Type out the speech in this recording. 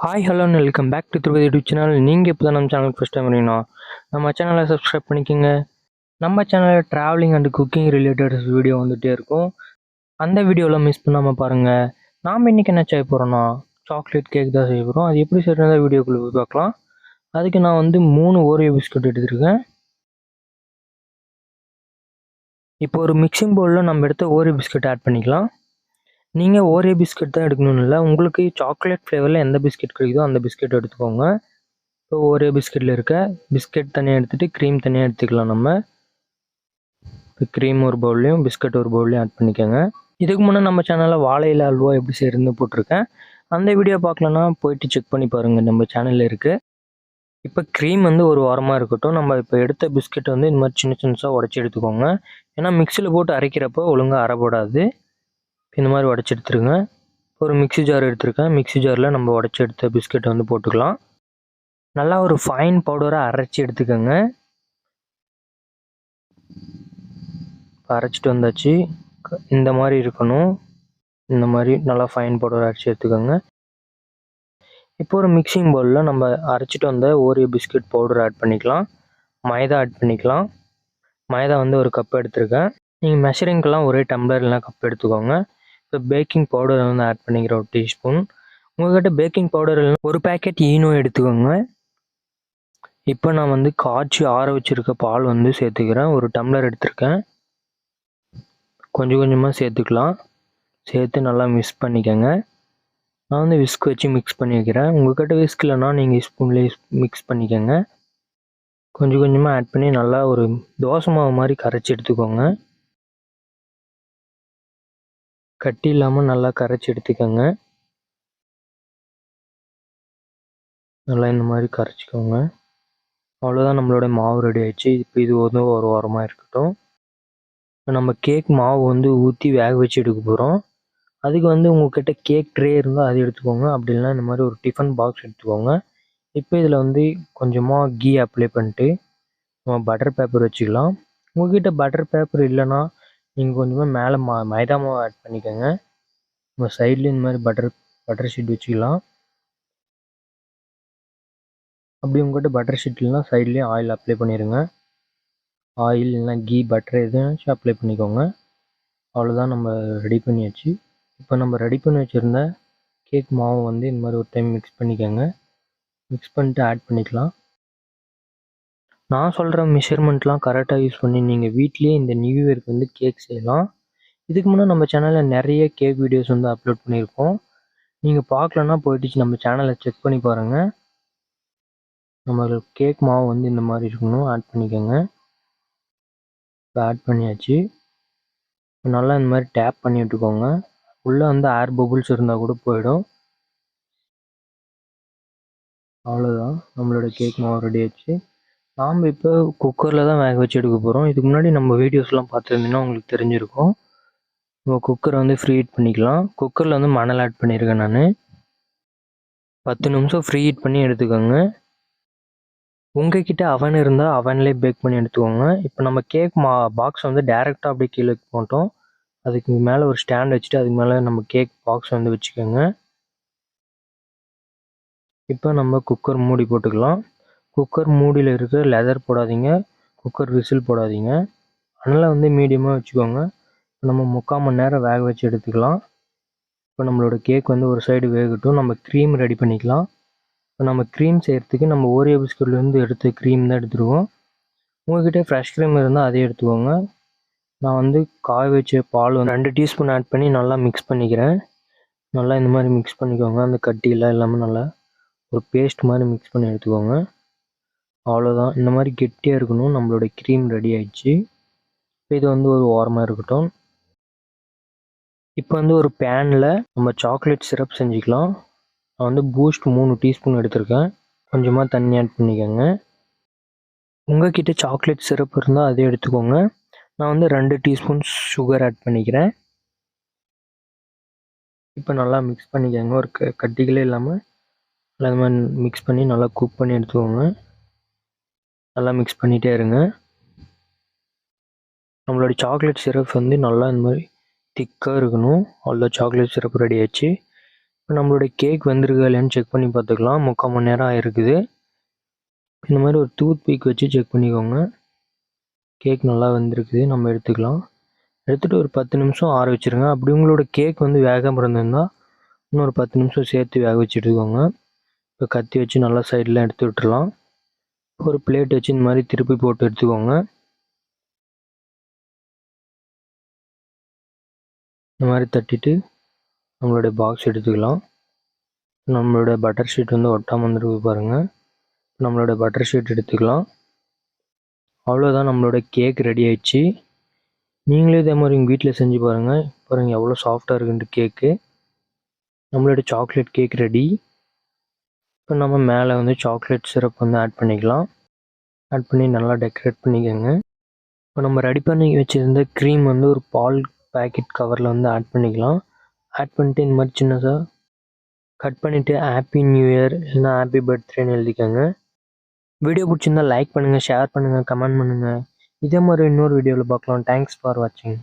Hi hello welcome back to Tirupati YouTube channel. நீங்கள் இப்போ தான் நம்ம சேனலுக்கு ஃபஸ்ட் டைம் வரீங்கன்னா நம்ம சேனலை சப்ஸ்கிரைப் பண்ணிக்கோங்க. நம்ம சேனலில் travelling and cooking related video வந்துகிட்டே இருக்கும். அந்த வீடியோவில் மிஸ் பண்ணாமல் பாருங்கள். நாம் இன்றைக்கி என்ன செய்ய போகிறோன்னா சாக்லேட் கேக் தான் செய்ய போகிறோம். அது எப்படி செய்யறதா வீடியோக்குள்ளே போய் பார்க்கலாம். அதுக்கு நான் வந்து 3 ஓரியோ பிஸ்கட் எடுத்துருக்கேன். இப்போ ஒரு மிக்சிங் பவுலில் நம்ம எடுத்த ஓரியோ பிஸ்கட் ஆட் பண்ணிக்கலாம். நீங்கள் ஓரியோ பிஸ்கட் தான் எடுக்கணும்னு இல்லை, உங்களுக்கு சாக்லேட் ஃப்ளேவரில் எந்த பிஸ்கட் கிடைக்குதோ அந்த பிஸ்கட் எடுத்துக்கோங்க. இப்போ ஓரியோ பிஸ்கட்டில் இருக்க பிஸ்கட் தனியாக எடுத்துகிட்டு க்ரீம் தனியாக எடுத்துக்கலாம். நம்ம இப்போ க்ரீம் ஒரு பவுல்லையும் பிஸ்கட் ஒரு பவுல்லையும் ஆட் பண்ணிக்கோங்க. இதுக்கு முன்னே நம்ம சேனலில் வாழை இலை அல்வா எப்படி செய்யறதுன்னு போட்டிருக்கேன். அந்த வீடியோ பார்க்கலன்னா போயிட்டு செக் பண்ணி பாருங்கள், நம்ம சேனலில் இருக்குது. இப்போ க்ரீம் வந்து ஒரு வாரமாக இருக்கட்டும். நம்ம இப்போ எடுத்த பிஸ்கட் வந்து இந்த மாதிரி சின்ன சின்னதாக உடச்சி எடுத்துக்கோங்க. ஏன்னா மிக்சியில் போட்டு அரைக்கிறப்போ ஒழுங்காக அரைப்படாது. இந்த மாதிரி உடச்சி எடுத்துருங்க. ஒரு மிக்சி ஜார் எடுத்துருக்கேன். மிக்சி ஜாரில் நம்ம உடச்சி எடுத்த பிஸ்கெட்டை வந்து போட்டுக்கலாம். நல்லா ஒரு ஃபைன் பவுடராக அரைச்சி எடுத்துக்கோங்க. அரைச்சிட்டு வந்தாச்சு. இந்த மாதிரி இருக்கணும். இந்த மாதிரி நல்லா ஃபைன் பவுடராக அரைச்சி எடுத்துக்கோங்க. இப்போ ஒரு மிக்சிங் பவுலில் நம்ம அரைச்சிட்டு வந்த ஓரியோ பிஸ்கட் பவுடர் ஆட் பண்ணிக்கலாம். மைதா ஆட் பண்ணிக்கலாம். மைதா வந்து ஒரு கப் எடுத்துருக்கேன். நீங்கள் மெஷரிங்கெல்லாம் ஒரே டம்ளர் இல்லைனா கப் எடுத்துக்கோங்க. இப்போ பேக்கிங் பவுடர் வந்து ஆட் பண்ணிக்கிறேன், ஒரு டீஸ்பூன். உங்கள்கிட்ட பேக்கிங் பவுடர் இல்லைனா ஒரு பேக்கெட் ஈனோ எடுத்துக்கோங்க. இப்போ நான் வந்து காய்ச்சி ஆற வச்சுருக்க பால் வந்து சேர்த்துக்கிறேன். ஒரு டம்ளர் எடுத்திருக்கேன். கொஞ்சம் கொஞ்சமாக சேர்த்துக்கலாம். சேர்த்து நல்லா மிக்ஸ் பண்ணிக்கோங்க. நான் வந்து விஸ்க் வச்சு மிக்ஸ் பண்ணி வைக்கிறேன். உங்கள்கிட்ட விஸ்க் இல்லைனா நீங்கள் ஸ்பூன்லேயே மிக்ஸ் பண்ணிக்கோங்க. கொஞ்சம் கொஞ்சமாக ஆட் பண்ணி நல்லா ஒரு தோசை மாவு மாதிரி கரைச்சி எடுத்துக்கோங்க. கட்டி இல்லாமல் நல்லா கரைச்சி எடுத்துக்கோங்க. நல்லா இந்த மாதிரி கரைச்சிக்கோங்க. அவ்வளோதான், நம்மளோட மாவு ரெடி ஆகிடுச்சு. இப்போ இது வந்து ஒரு வாரமாக இருக்கட்டும். இப்போ நம்ம கேக் மாவு வந்து ஊற்றி வேக வச்சு எடுக்க போகிறோம். அதுக்கு வந்து உங்கள்கிட்ட கேக் ட்ரே இருந்தால் அது எடுத்துக்கோங்க. அப்படி இல்லைனா இந்த மாதிரி ஒரு டிஃபன் பாக்ஸ் எடுத்துக்கோங்க. இப்போ இதில் வந்து கொஞ்சமாக கீ அப்ளை பண்ணிட்டு நம்ம பட்டர் பேப்பர் வச்சுக்கலாம். உங்கள்கிட்ட பட்டர் பேப்பர் இல்லைன்னா நீங்கள் கொஞ்சமாக மேலே மைதா மாவு ஆட் பண்ணிக்கோங்க. நம்ம சைட்லேயும் இந்த மாதிரி பட்டர் ஷீட் வச்சுக்கலாம். அப்படி உங்கள்கிட்ட பட்டர் ஷீட் இல்லைனா சைட்லேயும் ஆயில் அப்ளை பண்ணிடுங்க. ஆயில் இல்லைனா கீ பட்டர் எதுனாச்சும் அப்ளை பண்ணிக்கோங்க. அவ்வளோதான், நம்ம ரெடி பண்ணியாச்சு. இப்போ நம்ம ரெடி பண்ணி வச்சுருந்த கேக் மாவு வந்து இந்த மாதிரி ஒரு டைம் மிக்ஸ் பண்ணிக்கோங்க. மிக்ஸ் பண்ணிட்டு ஆட் பண்ணிக்கலாம். நான் சொல்கிற மெஷர்மெண்ட்லாம் கரெக்டாக யூஸ் பண்ணி நீங்கள் வீட்லேயே இந்த நியூ இயருக்கு வந்து கேக் செய்யலாம். இதுக்கு முன்னே நம்ம சேனலில் நிறைய கேக் வீடியோஸ் வந்து அப்லோட் பண்ணியிருக்கோம். நீங்கள் பார்க்கலன்னா போயிட்டு நம்ம சேனலை செக் பண்ணி பாருங்கள். நம்ம கேக் மாவு வந்து இந்த மாதிரி இருக்கணும். ஆட் பண்ணிக்கோங்க. இப்போ ஆட் பண்ணியாச்சு. நல்லா இந்த மாதிரி டேப் பண்ணி விட்டுக்கோங்க. உள்ளே வந்து ஏர் பபுள்ஸ் இருந்தால் கூட போயிடும். அவ்வளோதான், நம்மளோட கேக் மாவு ரெடி ஆச்சு. நாம் இப்போ குக்கரில் தான் வேக வச்சு எடுக்க போகிறோம். இதுக்கு முன்னாடி நம்ம வீடியோஸ்லாம் பார்த்துருந்தீங்கன்னா உங்களுக்கு தெரிஞ்சிருக்கும். நம்ம குக்கரை வந்து ஃப்ரீ ஹீட் பண்ணிக்கலாம். குக்கரில் வந்து மணல் ஆட் பண்ணியிருக்கேன் நான். 10 நிமிஷம் ஃப்ரீ ஹீட் பண்ணி எடுத்துக்கோங்க. உங்கள்கிட்ட அவன் இருந்தால் அவன்லேயே பேக் பண்ணி எடுத்துக்கோங்க. இப்போ நம்ம கேக் பாக்ஸ் வந்து டேரெக்டாக அப்படியே கீழே போட்டோம். அதுக்கு மேலே ஒரு ஸ்டாண்ட் வச்சுட்டு அதுக்கு மேலே நம்ம கேக் பாக்ஸ் வந்து வச்சுக்கோங்க. இப்போ நம்ம குக்கர் மூடி போட்டுக்கலாம். குக்கர் மூடியில் இருக்கிற லெதர் போடாதீங்க, குக்கர் விசில் போடாதீங்க. அதனால் வந்து மீடியமாக வச்சுக்கோங்க. நம்ம 3/4 மணி நேரம் வேக வச்சு எடுத்துக்கலாம். இப்போ நம்மளோட கேக் வந்து ஒரு சைடு வேகட்டும். நம்ம க்ரீம் ரெடி பண்ணிக்கலாம். இப்போ நம்ம க்ரீம் செய்கிறதுக்கு நம்ம ஓரியோ பிஸ்கட்லேருந்து எடுத்த க்ரீம் தான் எடுத்துருவோம். உங்கள்கிட்ட ஃப்ரெஷ் க்ரீம் இருந்தால் அதே எடுத்துக்கோங்க. நான் வந்து காய வச்ச பால் வந்து 2 டீஸ்பூன் ஆட் பண்ணி நல்லா மிக்ஸ் பண்ணிக்கிறேன். நல்லா இந்த மாதிரி மிக்ஸ் பண்ணிக்கோங்க. அந்த கட்டியெல்லாம் இல்லாமல் நல்லா ஒரு பேஸ்ட் மாதிரி மிக்ஸ் பண்ணி எடுத்துக்கோங்க. அவ்வளோதான், இந்த மாதிரி கெட்டியாக இருக்கணும். நம்மளோட க்ரீம் ரெடி ஆகிடுச்சு. இப்போ இது வந்து ஒரு ஓரமாக இருக்கட்டும். இப்போ வந்து ஒரு பேனில் நம்ம சாக்லேட் சிரப் செஞ்சுக்கலாம். நான் வந்து பூஸ்ட் 3 டீஸ்பூன் எடுத்திருக்கேன். கொஞ்சமாக தண்ணி ஆட் பண்ணிக்கோங்க. உங்கள்கிட்ட சாக்லேட் சிரப் இருந்தால் அதே எடுத்துக்கோங்க. நான் வந்து 2 டீஸ்பூன் சுகர் ஆட் பண்ணிக்கிறேன். இப்போ நல்லா மிக்ஸ் பண்ணிக்கோங்க. ஒரு கட்டிகளே இல்லாமல் நல்லா இந்த மாதிரி மிக்ஸ் பண்ணி நல்லா குக் பண்ணி எடுத்துக்கோங்க. நல்லா மிக்ஸ் பண்ணிகிட்டே இருங்க. நம்மளோட சாக்லேட் சிரப் வந்து நல்லா இந்த மாதிரி திக்காக இருக்கணும். அவ்வளோ சாக்லேட் சிரப் ரெடி ஆச்சு. இப்போ நம்மளுடைய கேக் வெந்திருக்கா இல்லையான்னு செக் பண்ணி பார்த்துக்கலாம். 3/4 மணி நேரம் ஆயிருக்குது. இந்த மாதிரி ஒரு டூத் பிக் வச்சு செக் பண்ணிக்கோங்க. கேக் நல்லா வெந்திருக்குது. நம்ம எடுத்துக்கலாம். எடுத்துகிட்டு ஒரு 10 நிமிஷம் ஆற வச்சுருங்க. அப்படி உங்களோட கேக் வந்து வேகாம இருந்திருந்தா இன்னொரு 10 நிமிஷம் சேர்த்து வேக வச்சு எடுத்துக்கோங்க. இப்போ கத்தி வச்சு நல்லா சைடெலாம் எடுத்து விட்டுறலாம். ஒரு பிளேட் வச்சு இந்த மாதிரி திருப்பி போட்டு எடுத்துக்கோங்க. இந்த மாதிரி தட்டிட்டு நம்மளுடைய பாக்ஸ் எடுத்துக்கலாம். நம்மளோட பட்டர் ஷீட் வந்து ஒட்டாமல் வந்துருக்கு பாருங்கள். நம்மளோட பட்டர் ஷீட் எடுத்துக்கலாம். அவ்வளோதான், நம்மளோட கேக் ரெடி ஆயிடுச்சு. நீங்களே இதே மாதிரி உங்கள் வீட்டில் செஞ்சு பாருங்கள். பாருங்கள் எவ்வளோ சாஃப்டாக இருக்குன்ட்டு கேக்கு. நம்மளோட சாக்லேட் கேக் ரெடி. இப்போ நம்ம மேலே வந்து சாக்லேட் சிரப் வந்து ஆட் பண்ணிக்கலாம். ஆட் பண்ணி நல்லா டெக்கரேட் பண்ணிக்கோங்க. இப்போ நம்ம ரெடி பண்ணி வச்சுருந்த க்ரீம் வந்து ஒரு பால் பேக்கெட் கவரில் வந்து ஆட் பண்ணிக்கலாம். ஆட் பண்ணிட்டு இந்த மாதிரி சின்னதாக கட் பண்ணிவிட்டு ஹாப்பி நியூ இயர் இல்லைனா ஹாப்பி பர்த்டேன்னு எழுதிக்கோங்க. வீடியோ பிடிச்சிருந்தா லைக் பண்ணுங்கள், ஷேர் பண்ணுங்கள், கமெண்ட் பண்ணுங்கள். இதே மாதிரி இன்னொரு வீடியோவில் பார்க்கலாம். தேங்க்ஸ் ஃபார் வாட்சிங்.